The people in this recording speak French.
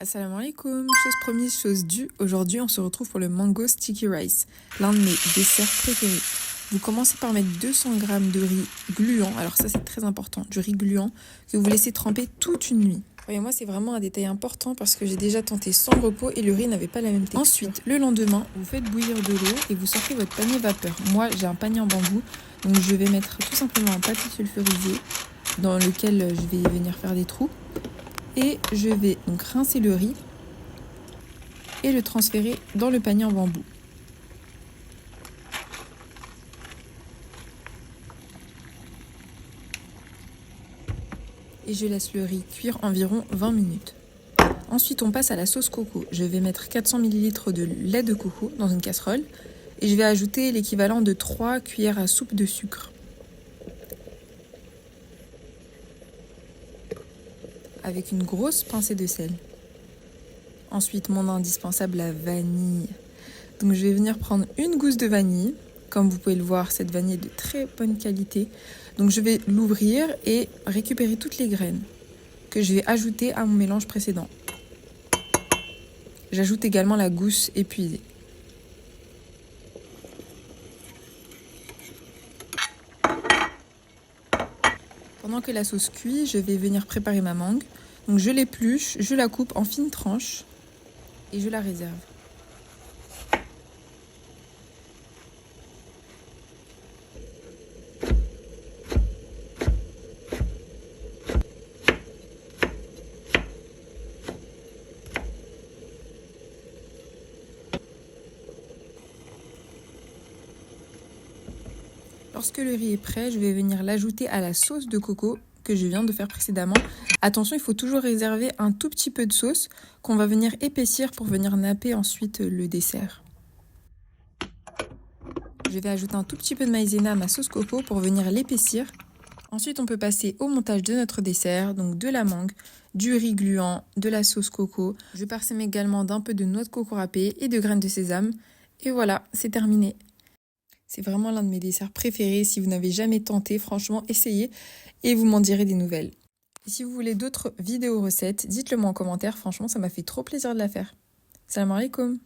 Assalamu alaikum, chose promise, chose due. Aujourd'hui, on se retrouve pour le mango sticky rice, l'un de mes desserts préférés. Vous commencez par mettre 200 g de riz gluant, alors ça c'est très important, du riz gluant que vous laissez tremper toute une nuit. Croyez-moi, c'est vraiment un détail important parce que j'ai déjà tenté sans repos et le riz n'avait pas la même texture. Ensuite, le lendemain, vous faites bouillir de l'eau et vous sortez votre panier vapeur. Moi, j'ai un panier en bambou, donc je vais mettre tout simplement un papier sulfurisé dans lequel je vais venir faire des trous. Et je vais donc rincer le riz et le transférer dans le panier en bambou. Et je laisse le riz cuire environ 20 minutes. Ensuite, on passe à la sauce coco. Je vais mettre 400 ml de lait de coco dans une casserole et je vais ajouter l'équivalent de 3 cuillères à soupe de sucre. Avec une grosse pincée de sel. Ensuite, mon indispensable, la vanille. Donc je vais venir prendre une gousse de vanille. Comme vous pouvez le voir, cette vanille est de très bonne qualité. Donc je vais l'ouvrir et récupérer toutes les graines que je vais ajouter à mon mélange précédent. J'ajoute également la gousse épuisée. Pendant que la sauce cuit, je vais venir préparer ma mangue. Donc je l'épluche, je la coupe en fines tranches et je la réserve. Lorsque le riz est prêt, je vais venir l'ajouter à la sauce de coco que je viens de faire précédemment. Attention, il faut toujours réserver un tout petit peu de sauce qu'on va venir épaissir pour venir napper ensuite le dessert. Je vais ajouter un tout petit peu de maïzena à ma sauce coco pour venir l'épaissir. Ensuite, on peut passer au montage de notre dessert, donc de la mangue, du riz gluant, de la sauce coco. Je parsème également d'un peu de noix de coco râpée et de graines de sésame. Et voilà, c'est terminé. C'est vraiment l'un de mes desserts préférés. Si vous n'avez jamais tenté, franchement, essayez et vous m'en direz des nouvelles. Et si vous voulez d'autres vidéos recettes, dites-le moi en commentaire. Franchement, ça m'a fait trop plaisir de la faire. Salam alaikum.